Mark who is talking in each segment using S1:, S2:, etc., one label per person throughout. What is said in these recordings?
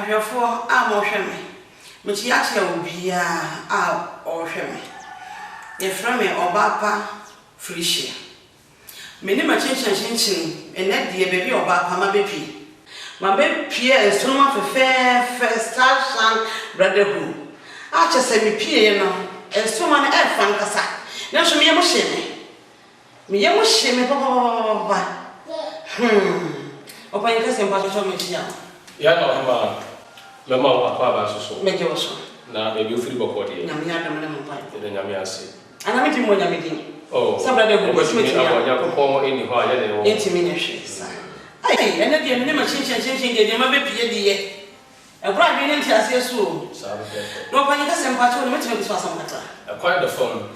S1: Adwafo a mo hwe me. Me ti ache obia a o hwe me. Ye fra me obapa frishia. Me ni ma chinchin ene de bebi obapa ma bepi. Ma bepi e sunuma fe star shan brotherhood. A che se me pie no, ensuma na e fan kasa. Na so me ye mo hye me. Me ye mo hye me papa. Opa nke se mpa so me tia.
S2: Ya na hema mema akwa ba so.
S1: Me je wo so.
S2: Na e bi ofiri bokodi.
S1: Na me adam na mo pai.
S2: E nya me ase.
S1: Ana me ti mo nya me din.
S2: Oh.
S1: Sabra de go
S2: me ti nya ko eni ho aye de wo.
S1: Enti me nya hwe sa. Ai, ene de me ma chinchin de ma be pie de ye. E bra bi ne nti ase so.
S2: Sa ba pe.
S1: No pa nke se mpa cho me ti me so asam kata.
S2: Quite the phone.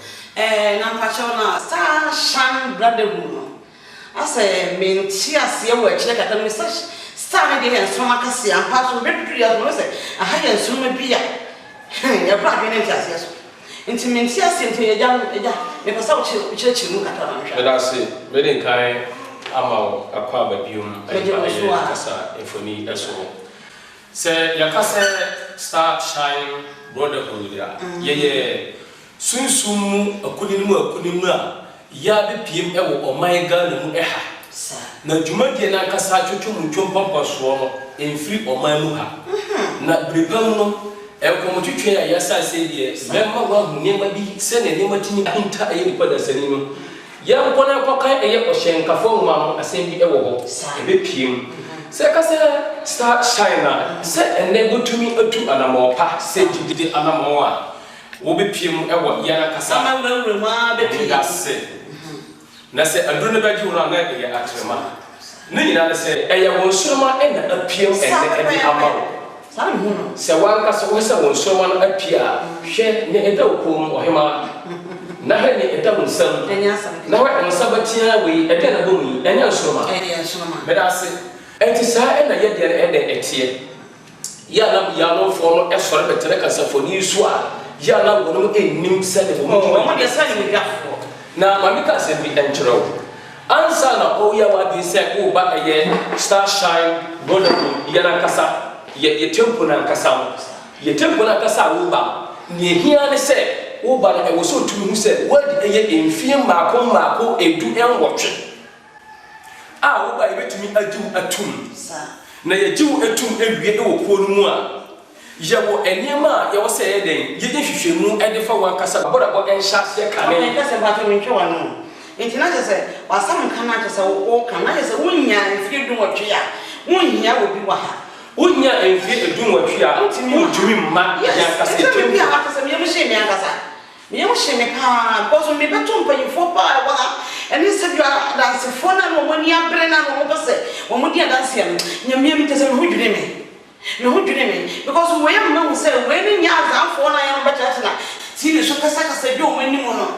S1: Na mpa cho na star shan brotherhood no. Ase me nti ase wo akire kata me star de ensoma kase ampa so be tutu ya no se aha ya ensoma bi ya. Ya bra bi ne nti ase so. Nti me nti ase nti ya me pesa wo chire mu kata na hwa.
S2: Me da se me den kai ama akwa ba biom
S1: ai
S2: kasa efoni eso. Se yakase star shine brotherhood ya. Ye sunsumu akunimu a ya be piem ewo omaiga na mu eha. Na dwumadie na kasa twotwom twompa so no emfiri oman mu ha. Na brepam no ekomotwetwe ya yasa se die memma wa hunema bi se ne nema tini hinta ayi ni pada sani no ya nkona kokan eye ohyenkafo ma no asem bi ewo ho ebe piem se kasa star shine se ene botumi atu anamopa se didide anamo a wo be piem ewo ya na kasa
S1: amawura ma be piem
S2: se na se aduru ne baji wona na eye atrema ne nyina na se eye wonsoroma ena apiem ene edi amawo se wanka so wesa wonsoroma na apia hwe ne eda okom ohema na he ne eda wonsam na wa onsabatia we eda na bomu enya nsoroma beda se enti sa ena ye de eda etie ya no fo no esore betere kasafoni so a ya na wono ennim se de bomu
S1: mo de sa ni gafo
S2: na mamika se bi enchero ansa na oya wa bi se ko ba ye star shine brotherhood ya na kasa ye tempo na kasa wo ba ne hia ne se wo ba na e wo so tumi hu se word eye emfie maako edu enwotwe a wo ba ye betumi ajiw atum na ye jiw atum ewie e wo kuo no mu a ye wo enema ye wo se ye den ye de hwehwemu e de fa wan kasa bodabo enhya se ka ne
S1: kasa ba to ntwe wa no entina je se wasam kana je se wo kana je se wonya emfie du wotwe a wonya wo bi wa ha
S2: wonya emfie edu wotwe a wotumi mma ya kasa
S1: tempo ya kasa me hye me akasa me hye me pa bozo me beto mpanyifo pa wa eni se bia dance fo na no moni abre na no mo se wo mo dia dance ya nyame mi tese me ho dwene me because we am no say we ni nya azamfo na ya no beta na ti ni so kasa bi o mani mu no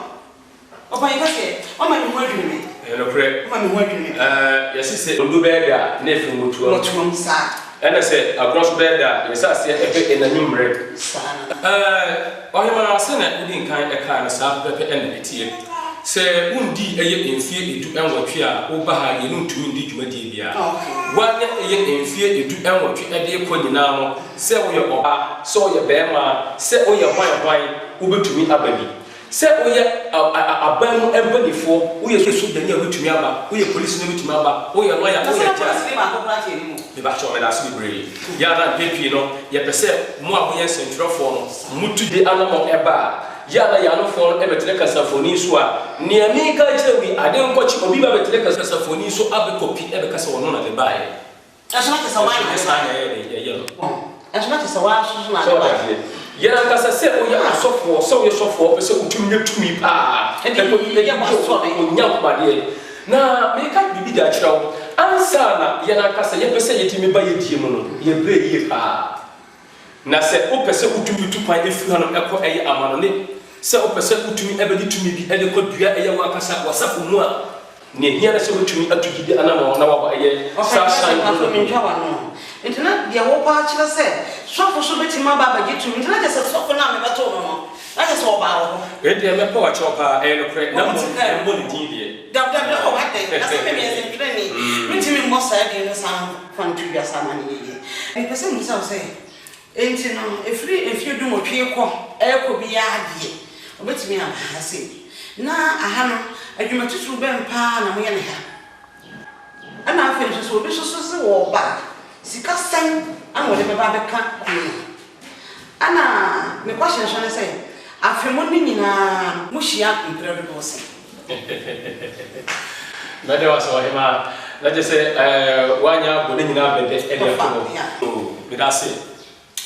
S1: opa yikase o ma mi ho dwene me
S2: no kre
S1: o ma mi ho dwene me
S2: yesi se odu bega na efi motuo
S1: sa
S2: ene se agros bega yesa se efe enanyumre ohema se na udi nkan eka na sa pepe ene etie se undi eye emfie edu enwotwe a wo ba ha ye no ntumi ndi dwumadie bia wanya eye emfie edu enwotwe ede ko nyina mo se wo ye oba se wo ye bema se wo ye hwan wo betumi ababi se wo ye abamu ebanifo wo ye so dani a betumi aba wo ye police no betumi aba wo ye lawyer wo ye judge me ba cho me da so libre ya na pepi no ye pese mo a wo ye sentrofo no mutu de anamo eba ya na ya no fo e betere kasafoni so a ne amika chewi ade nkochi obi ba betere kasafoni so abe kopi e be kasa wono na le bae
S1: asoma ke sawa
S2: ni sa na ye
S1: asoma ke sawa so na le bae
S2: ya na kasa se o ya asofo so ye sofo pese utumi tumi pa
S1: e ko ye ma so
S2: o nya kwa de na me ka bibi da chirawo ansa na ya na kasa ye pese ye timi ba ye die mu no ye bre ye pa na se o pese utumi tupan efi hano ekọ eye amano ne se o pese utumi ebedi tumi bi ede ko dua eye wa kasa wasafo mu a ne hia na se utumi atugide anama na wa eye sashan
S1: ko mi ntwa no entina dia wo pa kire se sofo so beti ma ba gi tumi entina je se sofo na me beto no na je se o ba wo
S2: e de me pa wa chopa e no kre na mo mo ni din die
S1: da o wa de na se me me se ntire ni ntimi mo side no san fan tu bia sama ne ye e pese mu say enti no if you do mo twe ko bia ade obetimi am ha say na aha no adwuma tutu ben pa na mo ye ne ha ana afi so obi so se wo ba sika san ana wo de beba beka ana me question so ne say afi mo ni nyina mo hia mpere do se
S2: na de waso hima na je se wanya bo ni nyina bede e de ko me da se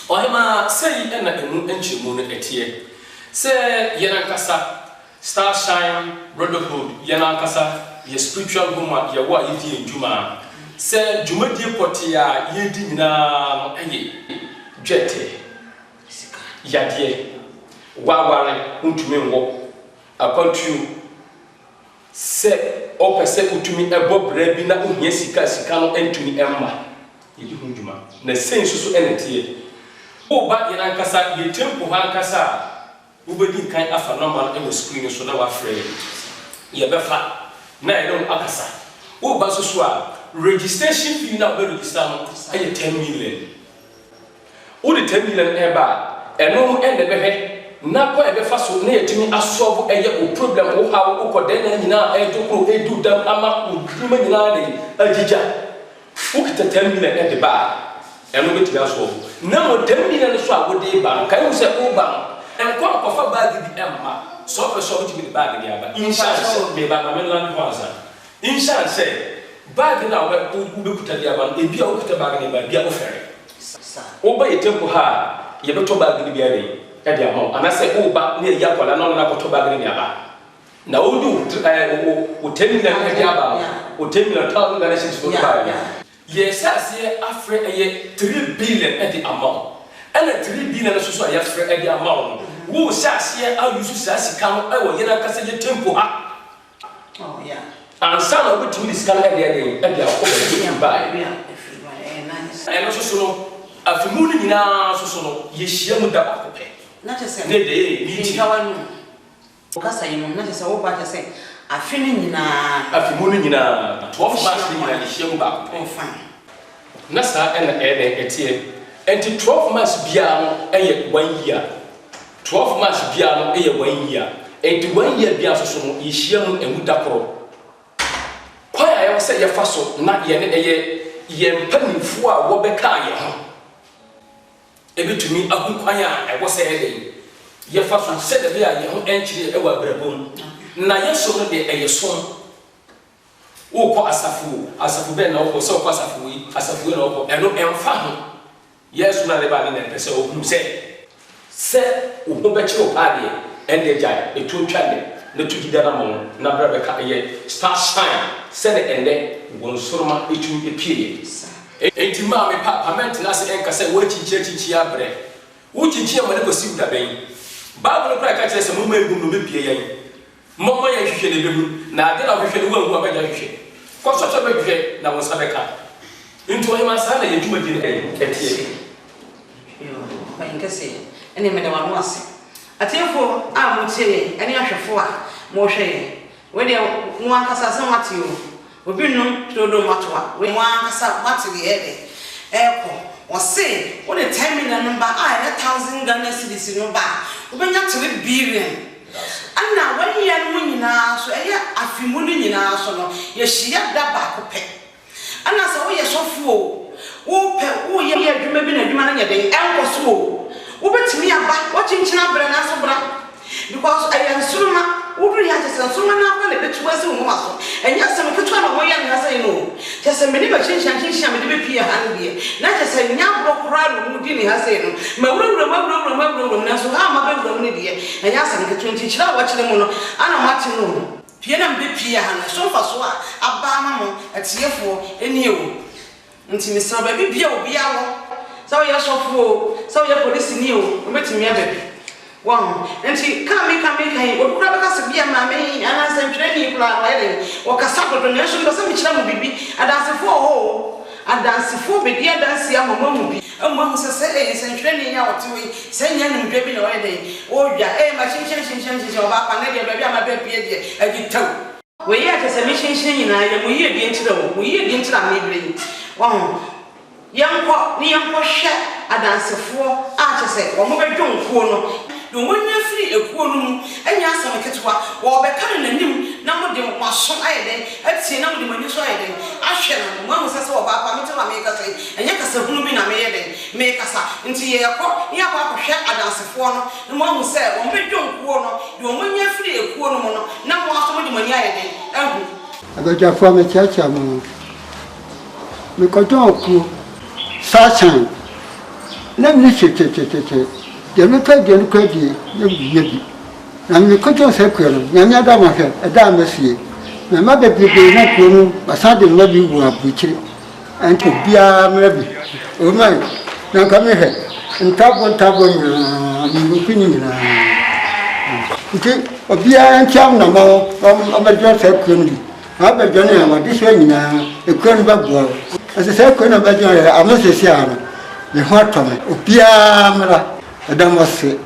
S2: ohima sei na enu enchemu no etie se yena kasa Star Shine Brotherhood yena kasa ye spiritual home ya wa yidi njuma se dwumadie poti a yedi nyina eye dwete yadie waware untumi ngo akontu se opese utumi ebo bra bi na ohia sika no entumi emma yedi hu ndwuma na sensu so enetie oba yena nkasa ye tempo ha nkasa ubedi kan afa normal e screen so na wa free ye befa na e don akasa oba so a registration fee na be register no e 10 million o de 10 million e ba eno e de behe na ko e befa so na yetimi asolve eye o problem o ha o ko den na nyina e dokro e du dam ama o duma nyina de agija o kita 10 million e de ba eno betimi asolve na mo 10 million so a wo de ba kan wo se o ba en ko fa bag di emma so pe so betimi bag di aba insurance be ba ma land house insurance bag na wo be kuta di aba e bia wo kuta bag ni ba bia wo fere o ba yetempo ha ye beto bag ni bia de e dia mo anase o ba ne ya kwala no na koto bag ni aba na o du o 10 million e dia ba o 10 million thousand Ghana cedis to buy yes as afre e 3 billion e di amount and 3 billion so so ya afre e di amount wo sase a yusu sase kan e wo yena kasa ye tempo ha
S1: oh yeah
S2: and some of it is can e dia ko be buy and so so afimu ni nyina so so no ye hia mu da ba ko pe
S1: na tese
S2: ne de ni
S1: kawanu okasa yimo na tese wo ba tese afini nyina
S2: afimu ni nyina 12 months ni nyina ye hia mu ba ko pe
S1: fine
S2: na sa ena etie enti 12 months bia no eye 1 year 12 months bia no eye 1 year enti 1 year bia so so no ye hia mu emu da koro kwa ya yo se ye fa so na ye ne eye ye mpanifo a wo beka ye ho ebetumi akukwan a ebo se ede ye fa so se de bia ye ho enchire e wa brabom na ye so no de eye so wo ko asafu be na wo ko so ko asafu yi asafu na wo ko eno emfa ho yesu na le ba ne pese o hu se o ho be chi o pa de ende jai etu twale na tu gidana mo na bra be ka ye Star Shine se ne ende won soroma etu epie enti ma me parliament na se enka se wo chichi abre wo chichi amane ko siw da ben bible kra ka kire se mo ma egum no be pie yen mo mo ya hwehwe ne behu na ade na hwehwe ne wangu abaja hwehwe ko so so be hwehwe na wo sabe ka enti o hima sa na ye dwuma di ne etie
S1: yo ba inkase ene me da wanu ase atefo a mo tie ene ahwefo a mo hwe we de mo ankasa se matio obi no todo matwa we mo ankasa matwe ebe eko o se o de 10 million number a 1000 Ghana cedis no ba obenya 3 billion anna wani ya no nyina so eya afimu no nyina so no ye hia da ba ko pe anna se wo ye sofo wo pe wo ye adwuma bi na adwuma na ye den enko so wo betimi aba wo chinchina bra na so bra because I am suruma wo ya just suruma na kwa le betu wase wo maso enya se me ketu na wo ya na say no just me ni ba chinchina me de be pia han bie na just nya bro kura no mu di ni ha say no ma wuro na so ha ma be wuro ni die enya se me ketu chinchina wa chire mu no ana mati no pie na me pia han so fa so a aba ma mo atiefo eni ewo nti me sa ba bi bia obi awo so ya sofo so ya police ni o metimi ababi wow enti kame kai okura baka se bia ma me ana se ntwere ni kula wa ele o kasa dodo na so se mi kira mu bibi adansefo ho adansefo be dia dansi amama mu bi amama se se ntwere ni nya otiwi se nya nu dwa bi na wa ele o dwa ma chinchin o ba pa na dia ba bi ama ba pie die agi taw we ya ke se me hyenhyen nyina ya mo yie bi ntira wo mo yie bi ntira me bere wo yanko ni yanko hwe adansefo a che se wo mo bedwonkuo no do wonya firi ekuo no mu anya asam ketwa wo be ka na nim na mo de waso ayede atie na mo de mani so ayede ahwe na mo ahu se wo ba pa me twa me kasa enya kasa hunu bi na me yede me kasa nti ye yakọ ahwe adansefo no mo ahu se wo bedwonkuo no do wonya firi ekuo no mu no na mo aso mo de mani ayede ahu
S3: agaja fo me chacha mo me ko ton ku sachan na mi che de me ka de no ka di na mi yebi na mi ko ton se kwero na mi ada ma hwe ada ma sie na ma be be na ko no asa de no bi wu abuchiri anto bia me bi o mai na ka me he ntabo ni ko ni na nke obia ntiam na mo abajo se kwero ni abajo na ma di so nyina e kwero ba bo ase se kwero na bajo amosesi ano me ho atome obia mra adamose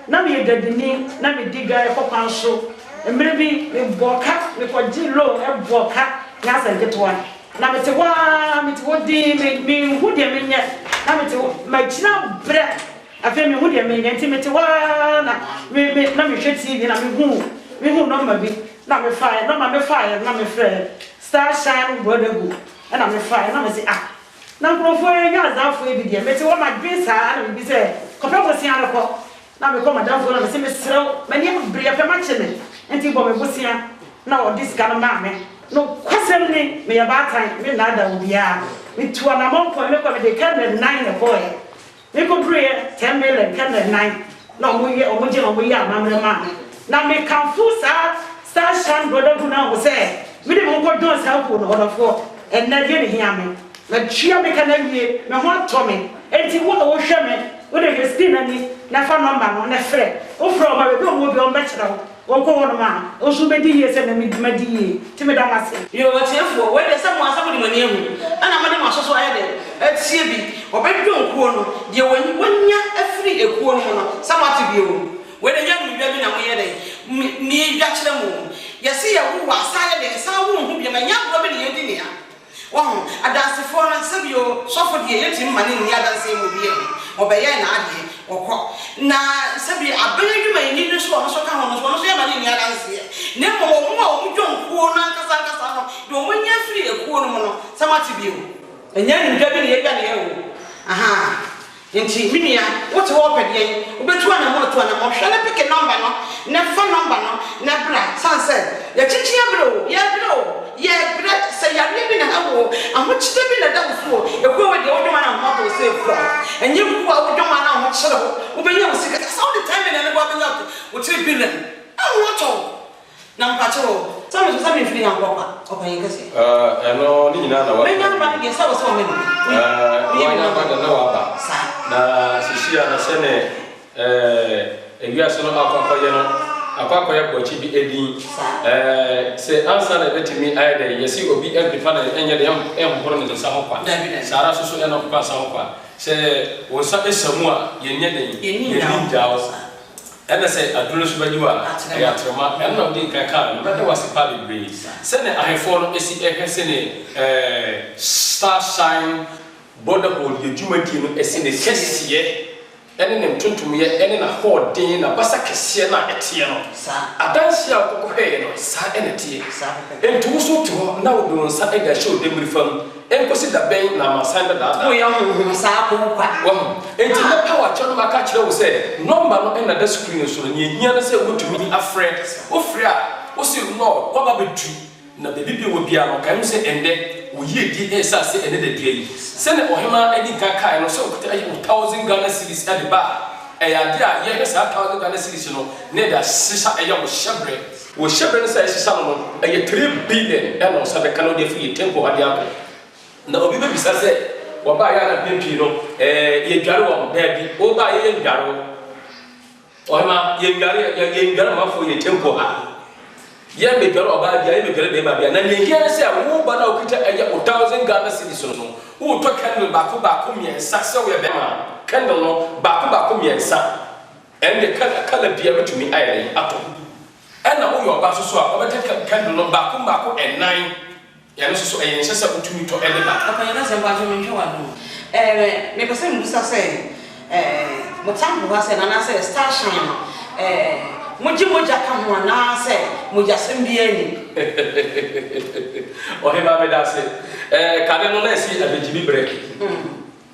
S4: na me dadini na me diga e kopan so emre bi me boka me ko jilo e boka na sa getwa na me te wodi me hu de me nya na me te ma china bre afi me hu de me nya nti me te na me na me hwe TV na me hu no ma bi na me fire na me frɛ star shine bodagu na me fire na me say na profo nya azafo e bi de me te wo ma dwen saa na me bi say kopa ko sia no ko na me ko madam fo na me se me serew me ne bria pe ma chene enti bo me bosia na o dis kana ma me no kwasem ni me ya ba tan me na da obia me tu na mo ko me de kan 9 na boy me ko bria 10 million kan 9 na mo ye o mo je no mo ya ma na me kan fu sa star shan brother du na o se me de mo ko don sa ko no fo en na je ni hia me na chia me kana wie me ho to me enti wo hwe me wo de gestin ani na fa number no na frɛ wo frɛ ma be mo bi on be kyerɛ wo ko wono ma o su be di ye se na mi di ye ti me da mase
S1: yo watiefo we de samu asabu di mani ehu ana ma de ma soso aye de atie bi obedwo nkuo no de wonya afiri ekuo no no samati bi o we de nya mu bia bi na mo ye de mi dwa kyerɛ mu yesi ya wo asa ye de sa wo hu bi ma nya bro bi de ye di ne ya wo adansefo na sabio sofo de ye tim mani ni adanse mu bi e obeye na ade okọ na sabi abanye dwuma ni no so so ka ho no so ya mani ni adanse ne mo mo a wo dwonkuo na nkasa no do mo nya firi ekuo no no samati bi o enya ni dwa bi ne ye dwa ne ye wo aha nti minia wote wo pede obetu ana mo hwe na pick number no na phone number no na bra sunset ya chichi ya bro ye bra say ya bi na awo amochite bi na da wo ekwo we de wo dwuma na mo to say for enye ku a wo dwuma na mo kyere wo benya wo sika so the time na go benya wo 3 billion awo to na mpacho so me so me feel na kwa opan kase
S2: no ni nyina na wa
S1: benya na ba ge sa wo so me
S2: wa na ba na wa ba na sisia na sene ewiase no akwakoye no akwakoye bochi bi edin se ansa na betimi ayde yesi obi amplifa na enye de emporo ne sa hokwa sara soso ya na kwa sa hokwa se wo sa esamu a yenye de yenye jawo ena se aduro so bajiwa ya trema ena odi kaka no bede wase pa bebre se ne ahefo no esi ehwese ne star shine border hold ye dwumadi no esi ne kesiye ene ne mtuntum ye ene na hoden na basa kesiye na etie no adansi a kokɔhwe no sa ene tie entu so to na wo don sa ega show de mrifam enkosi da ben na masanda da
S1: wo ya ho sa ko kwa
S2: wo enti na power chono maka kyerɛ wo sɛ number no ena da screen so no ye hia na sɛ wotumi afrɛ wo frɛ a wo si no wo ba betu na bebi bi wo bia no kan sɛ ende wo yie di esa sɛ ene da dia yi sɛ ne ohema edi kaka no sɛ okuta 1000 Ghana cedis ade ba ade a ye sa 1000 Ghana cedis no ne da sisa wo hyebre no sɛ sisa no 3 billion ɛna so be kan de fi tempo ade akɔ na obi be bisa sɛ wo ba ya na pempi no ye dware wo da bi wo ba ye dware ohema ye dware ma fo ye tempo ha ye be dware oba bia ye be dware be ma bia na ne hia se wo ba na okuta 1000 Ghana cedis no wo to candle baako miensa se wo ye be ma candle no baako miensa ende kala bia betumi ayɛ ato ɛna wo yɛ ɔba so a ɔbɛtɛ candle no baako ɛnan yɛn nso so ɛyɛ nhyɛ sɛ wotumi tɔ ɛde ba
S1: papa yɛn asɛm ba so menhwɛ wa no me pɛsɛ mbusa sɛ mo tambo ha sɛ nana sɛ star shine no moja ka ho na sɛ moja sɛm bi ani
S2: ɔhema me da se kade no na esi abegyimi brɛ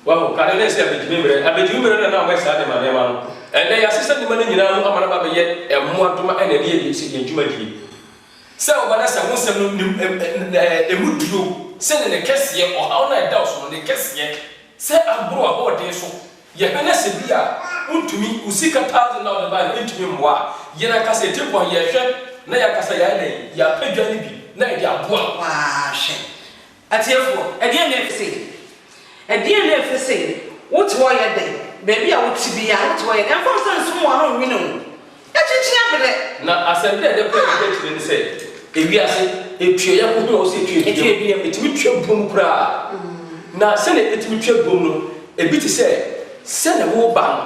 S2: wow kade na esi abegyimi brɛ na mo sa de ma no ɛnɛ ya sesa de ma no nyina no amana ba bɛyɛ ɛmo adoma ɛna de yɛ si adwuma die sɛ ɔbana sɛ ho sɛm no emu duro sɛ ne kɛseɛ ɔhaw na ɛda so no ne kɛseɛ sɛ aboro abɔde so yɛ bɛna sɛ bi a untumi usika 1000 na ɔde ba ne ntumi mmoa yɛna kasa etepɔ yɛhwɛ na yɛ kasa yɛ na yɛ apɛdwa ne bi na yɛ aboa
S1: waa hwɛ atiefo ɛdeɛ na efese wote wɔ yɛ den baabi a wote bi a wote wɔ yɛ den fam sɛ nso mo ano nwene wo ɛkyekye abere
S2: na asɛm dɛ de kɔ yɛ kyerɛ ne sɛ ewiase etue yɛ ko ho sɛ etue bi etumi twa bom kura na sɛ ne etumi twa bom no ebi te sɛ na wo ba no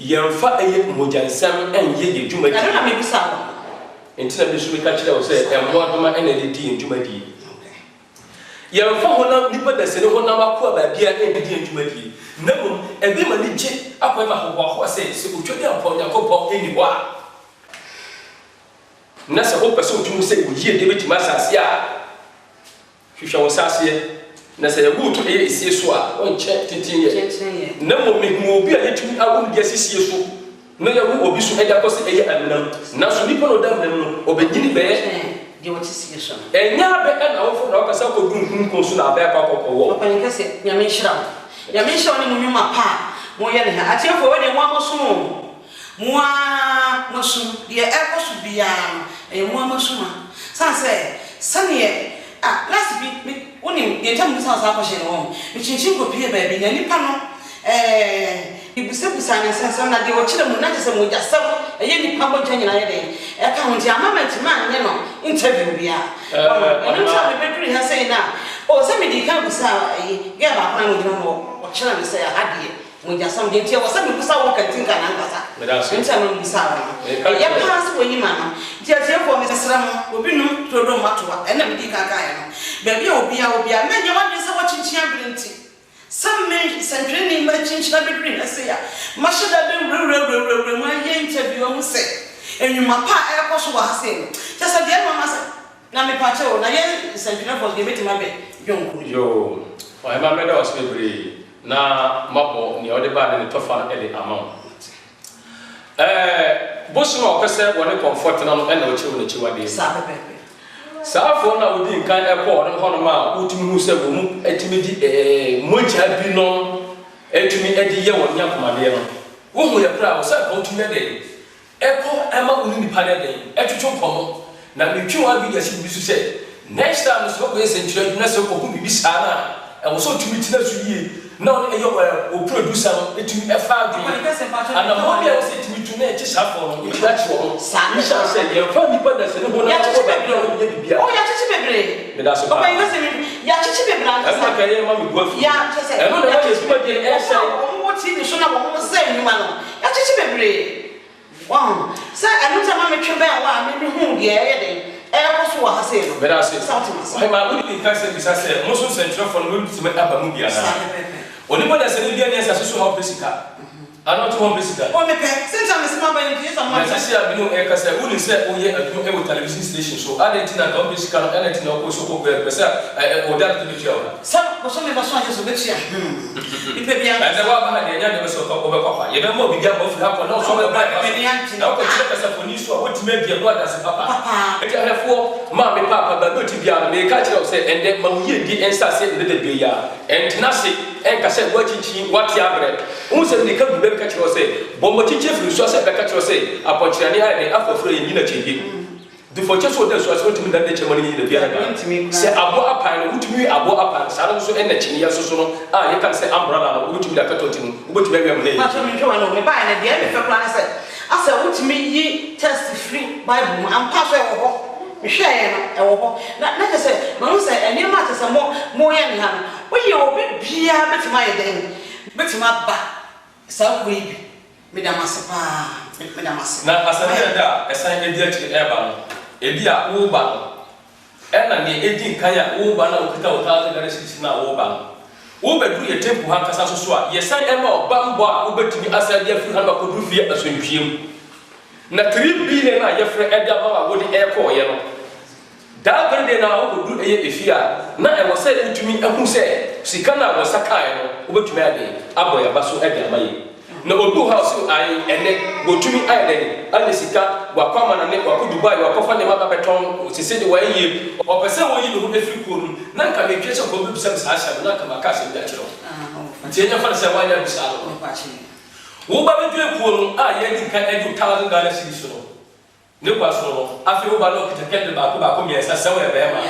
S2: yɛmfa ɛyɛ mogyansɛm ɛnyɛ yɛ dwuma di
S1: na me bisa no
S2: enti na bi so ka kyerɛ wo sɛ ɛmo adoma ɛna de di dwuma di yɛmfa honam nipa da sɛ ne honam akɔ baabia ɛna di dwuma di na mo ɛbi ma ne gye akɔ ma ho sɛ otwa de apɔ Yakobɔ ɛni hɔ a na sɛ wo pɛsɛ otumi sɛ oyie de betuma asase a hwehwɛ wo saseɛ na sɛ yɛbu to ɛyɛ esie so a ɔnkyɛ tenten yɛ na mo mehu obi a yɛtumi awo de asisie so na yɛwo obi so ɛde akɔ sɛ ɛyɛ aminam na so nipa no da aminam no ɔbɛnyini bɛyɛ
S1: de wɔte sie so
S2: ɛnya bɛ ɛna wofo na ɔkasa kɔ dun kun so na abɛɛ kɔ wɔ
S1: papa nka sɛ nyame nhyira ne mo nwuma pa mo yɛ ne ha atiefo wɔ de mo amoso mo a moso de ɛkɔ so bia ɛyɛ mo amoso ma san sɛ sane last bi woni de tam musa sa akɔhye ne wɔ me chinchin kopie ba bi na nipa no ibusebusa ne sensɛm na de wɔkyerɛ mu na kyerɛ sɛ mo gyasɛm ɛyɛ nipa bɔ gyanyina yɛ de ɛka ho nti amament ma ne no interview bia ɔno nsa me beduri ha sɛ na o sɛ me di kan busa gɛ ba kwan mo gyina no wɔkyerɛ me sɛ adeɛ mo gyasɛm de nti wɔ sɛ me busa wɔ kantin kan ankasa nti no busa wɔ yɛ pass wɔ yi ma no nti atiefo me sesra mo obi num todo matoa ɛna me di kan kan no baabi a obia na nyɛ wadwe sɛ wɔkyenkyen abirenti some men sentry ni ma chinchina bedri na say ya mashida be re ma ye interview am say enwuma pa e ko so wa say just say dey mama say na me pa che o na ye sentry na for give me ma be jonku
S2: yo o e ma me da was bebre na mabo ni o de ba ne tofa e de amount bosu no okese woni comfort na no e na o che wo na chi wa de
S1: sa bebe
S2: saafo na wodi nkan ekɔ no hono ma wotumi hu sɛ wo mu etimi di mogya bi no etumi edi ye wɔ nyakomade no wo hu yɛ pra wo sɛ wotumi de ekɔ ema wo ni nipa de etwetwe nkɔmɔ na metwi wa bi yɛsi bi so sɛ next time so ko yɛ sentire na sɛ ko hu bi saa na ɛwɔ sɛ otumi tina so yie na wo ɛyɛ o producer no etumi ɛfa adwene ana mo bi a wo sɛ etumi tu na ɛkye saafo no etwa kye wo
S1: saa
S2: ne sɛ yɛmfa nipa da sɛ ne ho na ko ba bi a wo yɛ bibia
S1: oh ya chichi bebre
S2: me da so
S1: papa you say ya chichi bebre anta
S2: sa ka yɛ ma me bua fi
S1: ya che say
S2: ɛno na wɔyɛ suma de ɛsɛ
S1: wo ti ni so na wo say ni ma no ya chichi bebre wow say anu ta ma me twe ba wa me hu de ɛyɛ de ɛkɔ so wa ha say no
S2: me da so ɔhɛ ma wo di ka sɛ bisa sɛ mo so sentro for no bi aba mu bia na onipa da sɛ ne bia ne sɛ so ha pesika ano to home besida
S1: o me pe senza me sima ba ni pesa ma
S2: na sisi abinu e kasa woni sɛ o ye adwuma e wo television station so adentina ka o besika no adentina o ko so ko be pesa o da to bitia o
S1: sa ko so me ba so anje so betia ipe bia
S2: na wa ba de nya de so ko be papa ye be mo bi bia bo fi ha ko na so be ba na ko tire kasa foni so o ti me bia no ada se papa e ti ahefo ma me papa ba no ti bia no me ka kire o sɛ ende ma wo ye di ensa se ne de be ya entina se en ka sɛ wo chichi wati abre un se ni ka bu ka kire o sɛ bombo chichi firi so sɛ be ka kire o sɛ apɔkyerɛne ha ne afoforo yɛ nyina kyɛbi du fɔkyɛ so de so asɛ wotumi da de kyɛma ne nyina bia na sɛ abo apan no wotumi abo apan sa no so ɛna kyini ya so no a yɛ kan sɛ umbrella no wotumi da ka tɔnti no wotumi awia mu ne
S1: ma so me hwe wa no me ba na de me fɛ kra ne sɛ asɛ wotumi yi test free bible mu ampa so ɛwɔ hɔ me hwɛ yɛ no ɛwɔ hɔ na kɛ sɛ ma no sɛ ɛne ma tɛ sɛ mo yɛ ne ha no wo yɛ obi bia betima yɛ den betima ba sa ko yi bi me da masɛ pa
S2: na asante da esan edi akiri eba no ebi a wo ba no ena ne edi nkanya wo ba na okita o taze gare sisi na wo ba no wo be duru etempo ha kasa so a yesan ema oba mbo a wo betumi asade afi ha ba kodu fie asonpiem na 3 billion na yefre edi aba wa wo de eko ye no da gande na wo kodu eye efia na e wo se utumi ahu se sika na wo sakai no wo betumi ade abo ya baso edi amaye na odu house ai ene botumi ai den ane sika wakwama na ne wako Dubai wakofa ne maba beton sisi de waye opese wo yi no efiri koru na nka me twese ko bi sam sa sha na kama ka se da kiro nti enya fa se wanya bi sa wo ba be dwe koru a ye di kan edu 1000 Ghana cedis so ne kwa so afi wo ba no kita kende ba ko mi esa se wo e be ma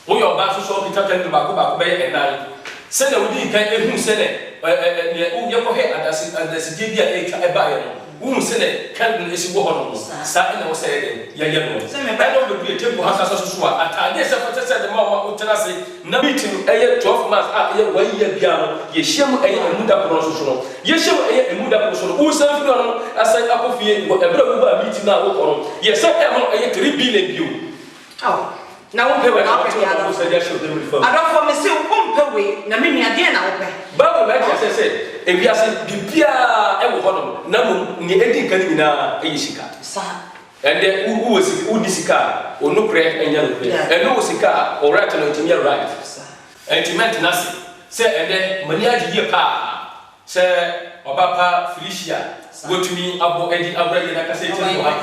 S2: wo yo ba so kita kende ba ko be enan se na wo di kan ehu se ne ne ye ko he adasi dia e twa e ba ye no se ne kan ne si wo hono sa ina wo se ye no se me ba no be tempo ha sa so a atade se fa se de ma o tena se na meeting e 12 months a ye wa ye bia no ye hyem e ye emuda pro so no ye hyem e ye emuda pro so no wo san fi no asa akofie e bra wo ba meeting na wo kono ye se e mo e ye 3 billion bio
S1: na wo pe we na pe ya do adofo me se wo pe we na me nua de na wo pe
S2: ba wo ba se ebi ase bibia e wo hono na mo ni edi kan nyina e yishika
S1: sa
S2: ende wo sika wo disika onu kre enya no pe eno wo sika o right no timia right sa entiment na se ende mani agi ye pa se obapa Felicia wotumi abo edi abra ye na kase ti wa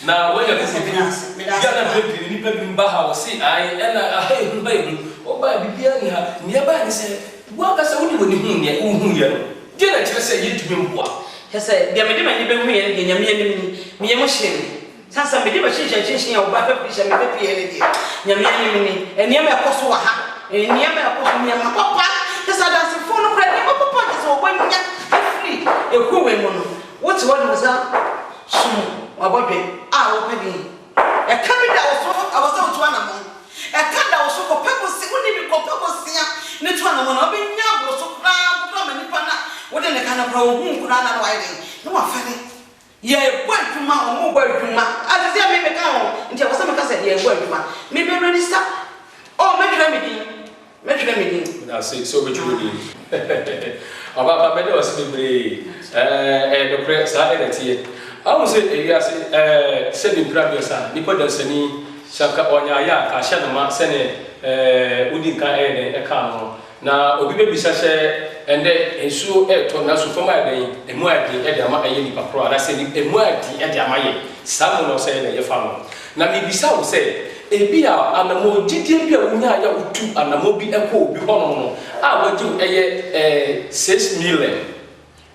S2: na wanya kase bi ya na bebi ni bebi mba ha wo si ai ena ahai hu bai o ba bibia ni ha ni ba ni se wo kase wo ni woni hu ni o hu ye no die na kire se ye tumi mboa
S1: hese dia me de mani be hu ye ni nyame ni mi ye mo hye sasa me de ba hye ya wo ba pe hye me de pie ni dia nyame ni eni me koso wa ha eni me koso mi ma papa hesa da se fo no kra ni papa hesa wo banya free e ku we mo no wo ti wo no sa sum wabodwe a wo pe bi e ka bi da wo so awose wo to anamo e ka da wo so ko pe ko si uni bi ko pe ko si ya ne to anamo na obi nya wo so kra ko ma nipa na wo de ne ka na kra wo hu kra na wa ide no wa fa ne ye gwa dwuma o mo gwa dwuma azeze me me ka ho nti wo se me ka se ye gwa dwuma me be register o me twa me din
S2: na se so be twa din aba ba me de o se bebre do pre sa e tie awu se ewiase se bi brabio sa nipa dansani shaka onya ya ka hye no ma se ne udi ka ne ka no na obi be bisa se ende ensu to na so fama den emu adi e de ama aye nipa pro na se ni emu adi e de ama ye samu no se ne ye fa no na mi bisa wo se ebi a anamo didie bi a unya ya utu anamo bi e ko obi hono no a waji eye 6 million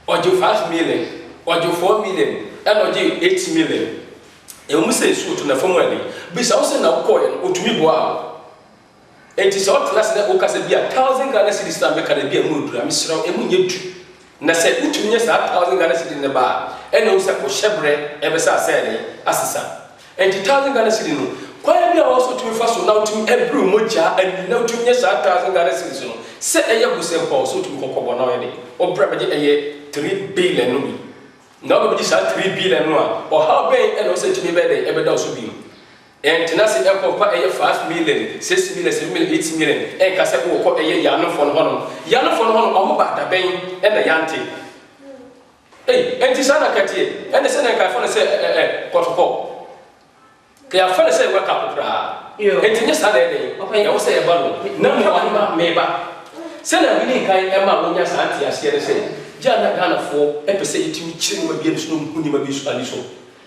S2: oji 5 million oji 4 million energy 8 million e o muse su to na famu ali bisa o se na ko ye otumi bo a enti so class na o kasa bia 1000 Ghana cedis na me ka na bia mu dura misra e mu nye du na se utumi nye sa 1000 Ghana cedis na ba e na o se ko shebre e be sa se ne asisa enti 1000 Ghana cedis no kwa bia o so tumi fa so na utumi ebru moja and na utumi nye sa 1000 Ghana cedis no se e ye bu se ko so tumi kokko na o ye o bra be ye 3 billion no bi na go be sa 3 billion no a o how be e no se tumi be dey e be da so bi and tenase e ko pa e 5 million 6 million 7 million 8 million e ka se ko ko e ya no fon hono o mo ba da ben e na yante enti sana katie ende sana ka fon se kotoko ke ya fon se wa ka popra enti nya sana e ya wo se e ba no na mo wa me ba se na bi ni kai e ma wo nya sa anti ase ne se jana Ghana fo e pese yitimi chiri ma bi no hu ni ma bi so ali so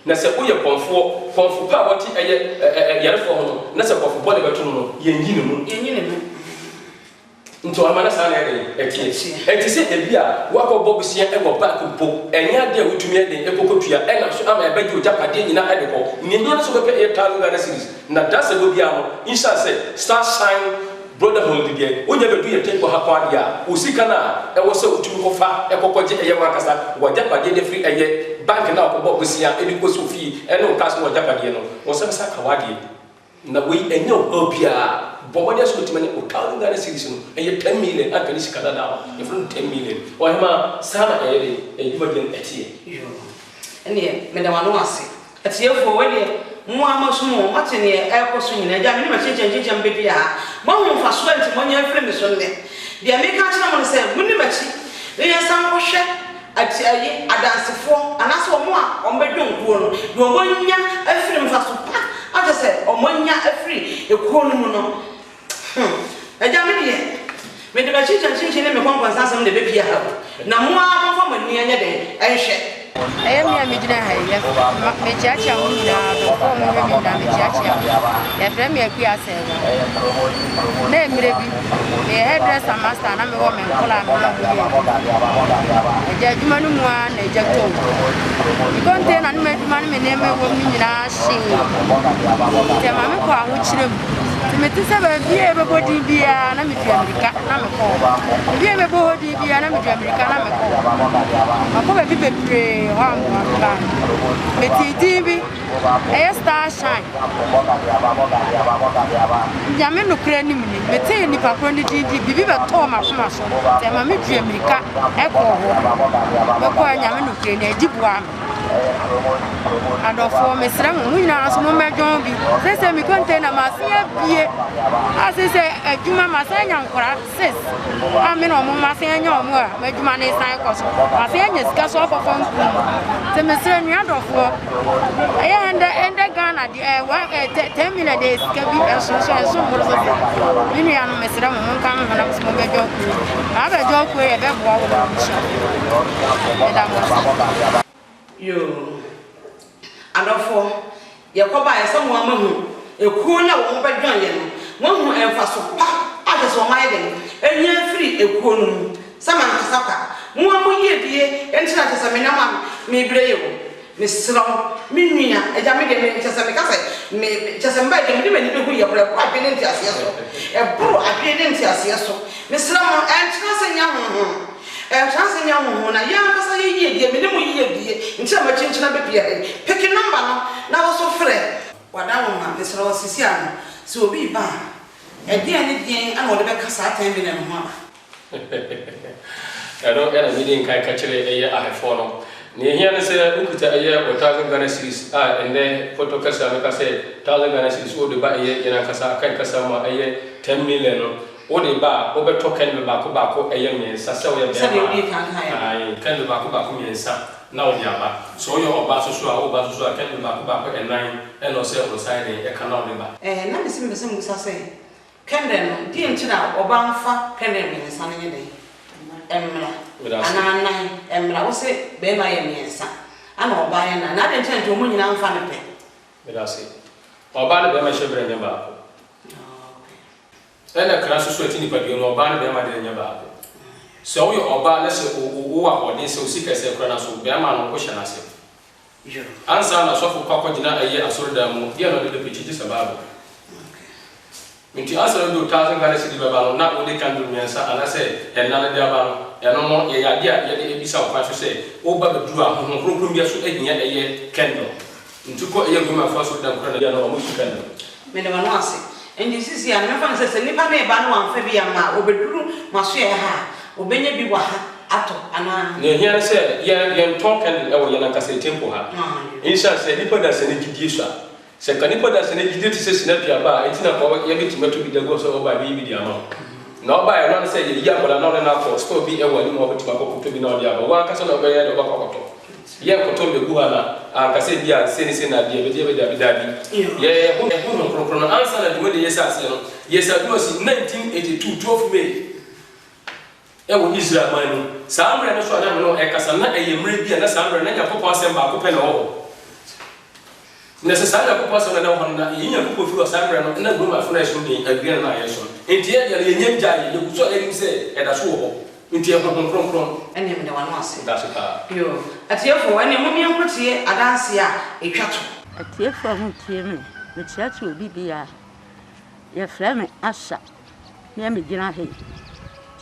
S2: na se oye konfo pa wati eye yarefo hono na se konfo bole beto no yenyi ne mu nto amana sa na etie enti se ebia wako bobusia e go back po enya de wutumi eden e kokotua e na so ama e bagi ojapade nyina ade ko ni nyina so be pe 1000 Ghana cedis na dasa go bia no insha se star sign brotherhood de onya bedu ye tempo ha kwa dia osika na e wo se utumi ko fa e kokoje eye wakasa wajapade de free eye bank na ko bobusia e di ko so fi e no kaso wajapade no wo se sa kawade na we enyo obia bobodia so timani o 1000 Ghana cedis no eye 10 million aka ni sikada da e from 10 million o hema sana e yuma den etie
S1: ene me da wano ase atiefo we de mo amaso mo mate ne ekoso nyina ja me ma cheche mbebi a mo ho fa so anti mo nya frɛ me so ne dia me ka kyerɛ mo ne sɛ munni machi we yɛsan ko hwɛ ati ayi adansefo anaso mo a ombedwon kuo no do mo nya afiri mfa so pa ate sɛ o mo nya afiri ekuo no mu no eja me de me de machi cheche ne me kon sansam de bebi a na mo a mo fa mo ni anya de enhwɛ
S5: I am here, Mijina. Mechacha, the former women, Mechacha. Your friend, me a queer sailor. Name me, the hairdresser master, and I'm a woman, call I'm a judgment one, a judge. You contain and make money, name a woman in our shame. The mamma, which to say, everybody be an American, I'm a call. Be everybody be an American, I'm a call. I probably pray. Meti TV, star shine. Yamen no crane me, meti ni paproni TV, bibi ba to ma kuma so. Te ma me due America, eko ho. Me ko yamen no crane e dibua. Adofo me sra mu nyina so mo medjon bi. Se mi container ma se bie. Asese adwuma ma se nyankora 6. Ame no mo ma se nya omo a, adwuma ne san koso. Ma se nya sika so ofofo. Se me sra nua adofo. Aye ende Ghana di 10 million days ka bi so mo so. Mini anu me sra mo kan ho na so mo bedjo ku. Na bedjo ku e be boa wo no so. E da mo. Yo adofo yakoba yesamu amahu ekuo na wo bedwan ye no wo hu emfa so pa ade so mai den enya free ekuo no sama nkasaka mo amoye die entina tesa me na ma me breyo me sro me nua eja me de me tesa me kasa me tesa mba de me de me hu ye bra kwa dwene nti ase so e bro adwene nti ase so me sro mo entina se nya ho transe nya ho na ya kasa ye die me ne mo ye die nti ma chinchina be pia pick number no na wo so frɛ wada wo ma me sro sisi ano so obi ba e die ne die ana wo de be kasa 10 million ho ama era mi din kai ka kire eye ahefo no ne hia ne se ukuta eye 1000 Ghana cedis ende photo kasa me kasa 1000 Ghana cedis wo de ba eye yana kasa kai kasa ma eye 10 million no Ode ba obe token me bako eye mensa se wo ye be ai kan me bako mensa na wo dia ba so yo oba so a oba so a kan me bako enan e no se o side e kan na ba na me sim musa se kan den no di ntina oba mfa kan mensa ne de emra ana emra wo se be ma ye mensa ana oba ye na de ntina to mu nyina mfa ne pe me da se oba ne be ma shebre ne ba ena kra so ati nipa bi no oba na be ma de nya ba so yo oba na se wo wa odin se osika se kra na so be ma no ko hye na se yo ansa na so fo kwa gina aye asorda mu dia no de pichi sababu minti asoro do 1000 Ghana cedis be ba no na wo de kan do miensa ana se ena na dia ba no eno no ye ya dia ye de ebisa kwa so se wo ba be duru a ho kronkron bia so aginya eye kendo ntuko eye guma fa so da kra na dia no o mu kendo me de ma no ase and this is ya never say nipa na eba no amfa bi ama obeduru maso ye ha obenya bi wa ha ato ana ne hia say ye token e wo ye na kase tempo ha insha say nipa da se ne gidie so se ka nipa da se ne gidie ti se sinapia ba etina ko ye betimato bi da go so oba bi bi di ama na oba ye no say ye ya kola na na ko store bi e wo ni mo betima ko to bi na odi aba wa kasa na oba ye do ba ko ye ko to be guhala akase bia seni na bia be dabi ye ho no answer na dwode yesa ase no yesa do si 1982 12 May e wo Israel mani samre no so na no e kasa na e yemre bia na samre na nya popo asem ba ko pe no ho na se samre popo asem na ho na yinya popo fi samre no na goma funa so ni agria na yeso enti ye nyem jaye ye kuso e se e da so ho nti e kron ene me de wano ase da so ka yo atiefo ene mo mi enkotie adanse a etwato atiefo mo tie me chiachi obi bia ye frɛ me Asha me me gina he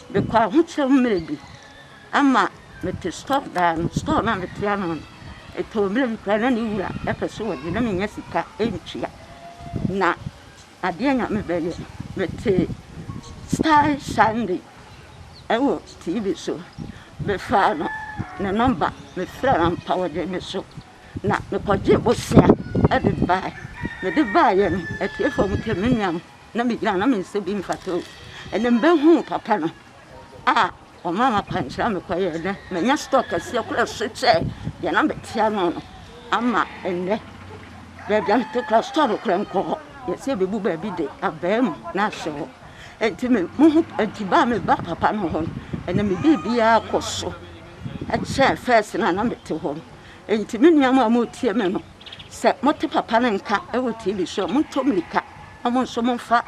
S5: be kwa ho kyerɛ mmere bi ama me te stop da no store na me tia no e to mmere bi kwa na ni wura e pese wo de na me nya sika e ntua na ade anya me be ye me te Star Sunday TV so me fa no ne number me fra na power de me so
S6: na mekɔgye bosia ɛde bae mede baeɛ no atiefo mu tɛmenuam na megyina na mensa bi mfato ɛne mbɛhu papa no a ɔmama kwankyerɛ mekɔyɛ dɛ manya stock kɛseɛ kora so kyɛ deɛ na metea no no ama ɛnnɛ baabi a metokora store kora nkɔ hɔ yɛsɛ bɛbu baabi de abaa mu na ahyɛ hɔ ɛnti mehu antibaa meba papa no hɔ no ɛnɛ mebiribiaa kɔ so ɛkyɛ first na mete hɔ no ɛnti me nuama a motie me no sɛ mote papa no nka ɛwɔ TV so montɔ mirika ɔmo nso momfa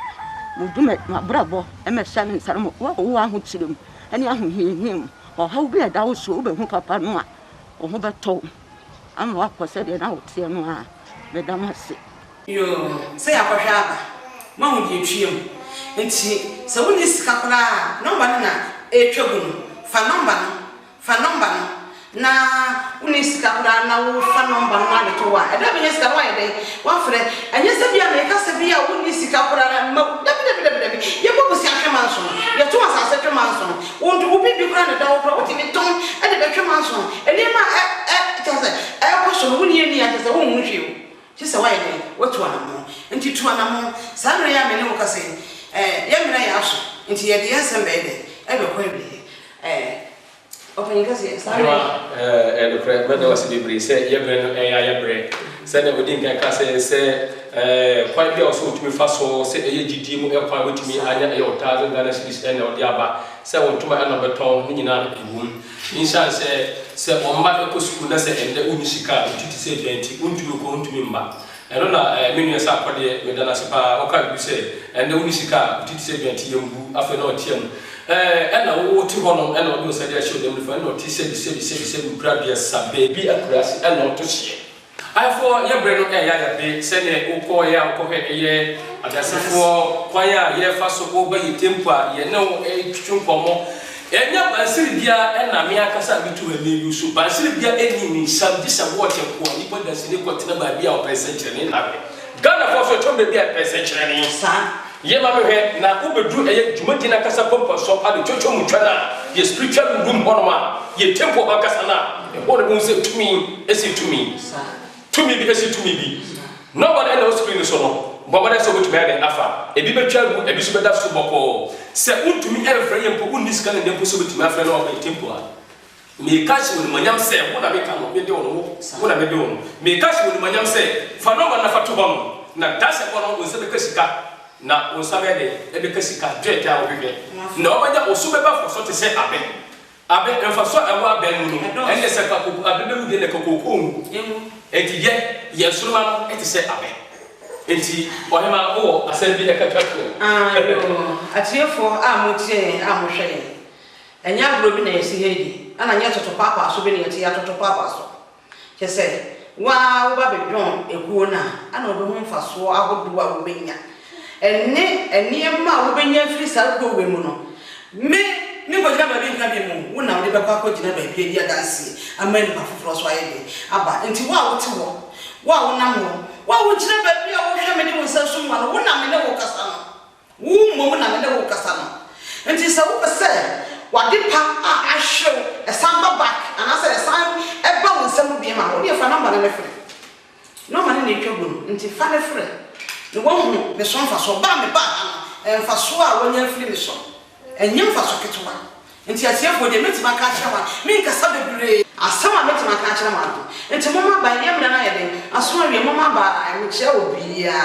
S6: moduma mabrabɔ ɛmɛhyɛ ne nsa no wo ahokyerɛ mu ɛne ahohiahia mu ɔhaw bi ɛda wo so wobɛhu papa no a wo ho bɛtɔ ama wakɔ sɛdeɛ na woteɛ no a bɛda m ase
S1: yo sɛ yɛakɔhwɛ aba mahu deɛ twie mu nti sɛ wone sika koraa nɔmba no na ɛtwa gu no fa nɔmba no na wone sika koraa na wofa nɔmba no adeto a ɛda bɛnyɛ sika no ayɛ dɛn wafrɛ ɛnyɛ sɛ bia meka sɛ bia wone sika koraa ma dabi yɛbɔ bosi ahwɛma nso no yɛto asase twɛma nso no wonto wo bibi koraa ne da wo koraa wote ne tɔn ɛde bɛtwɛma nso no ɛnneɛma kyɛ sɛ ɛkɔ so no wone yɛ ni akyɛ sɛ wonhu hwee o kyɛ sɛ wayɛ dɛn watu anamo nti tu anamo saa mmerɛ yɛ amene wo ka sɛ yɛmmerɛ yɛ aso nti yɛde yɛnsɛm bɛyɛ dɛ ɛbɛkɔ awie open kasi sorry
S5: prɛ bɛda wase bebree sɛ yɛbrɛ no ɛyɛ ayɛbrɛ sɛdeɛ wodi nkan ka sɛ kwan bi a wɔsɛ wotumi fa so sɛ ɛyɛ gyidie mu ɛkwan wotumi anya ɛyɛ ɔtaa Ghana cedis ɛna ɔde aba sɛ wɔntoma ɛna bɛtɔn ne nyinaa ɛwom nhyɛ sɛ ɔmma ɛkɔ sukuu na sɛ ɛndɛ wonni sika a wotiti sɛ aduanti wontumi kɔ wontumi mma ɛno na me nua sɛ akɔdeɛ meda no ase paa ɔka bi sɛ ɛndɛ wonni sika a wotiti sɛ aduanti yɛmbu afei na ɔteɛ mu ɛna wo ti hɔ no ɛna ɔde wo sɛdeɛ ahyɛ ɔdam nifa ɛna ɔte sɛbi bra biasa baabi akurase ɛna ɔto hyeɛ ayɛfoɔ yɛbrɛ no ɛyɛ ayɛde sɛdeɛ wokɔɔyɛ a wokɔhwɛ ɛyɛ adasefoɔ kwan a yɛfa so wobɛyɛ tempo a yɛne wo twitwi nkɔmmɔ ɛnyɛ bansiri bia ɛna me akasa bitu ma me yusu bansiri bia ɛni ni nsam de sɛ wɔte ko a nipa dansini kɔtena baabi a ɔpɛ sɛ kyerɛ ne nabe Ghana fɔ so twɔn baabi a pɛ sɛ kyerɛ ne saa yema mehwe na ubedu eye dwumadi na kasa pompa so ade twotwo mu twana ye spiritual room honoma ye temple ba kasa na e ho ne se tumi bi esi tumi bi nobody else screen so no bobada so wetu be de afa e bi betwa mu e bi so beda so boko se untumi every yempo unni sika ne dempo so betumi afre na o be temple a me kashi woni manyam se ho na be ka no be de wono ho na be de wono me kashi woni manyam se fa no na fa to hono na dase bono wo se be kasika na onsabe de ebe kasika dwete a obehwe na obanya osubeba foso te se abe emfaso ewa abe no ene se ka koku abe be mu de ne kokoko enti ye suruma no eti se abe enti ohema wo asembi de katwako
S1: atiefo amotie amohwe enya agro bi na yesi hedi ana nya toto papa so bi na yeti ya toto papa so kese wa wo ba bedwon ekuo na ana odo ho mfaso ahodo a wo benya eniema wo benya firi sarko we mu no me ko jira ba bi nka bi mu wo na wo de ba kwa jira ba bi dia dansi amani ba foforo so ayede aba enti wa wo te wo na mo wa wo jira ba bi a wo hwe me de wo sanso ma no wo na me ne wo kasa no wo mo na me ne wo kasa no enti sa wo pese wa de pa a ahwew esamba back ana se esan eba wo nsam bi ma wo de fa number na frɛ no ma ne twa gu enti fa ne frɛ ne wo me so mfa so ba me ba mfa so a wonya firi me so enye mfa so ketwa enti asiefo de metima ka kyerwa me nkasa bebre asama metima ka kyerwa enti mama ba ne mna na yede aso awie mama ba me kyerwa obi a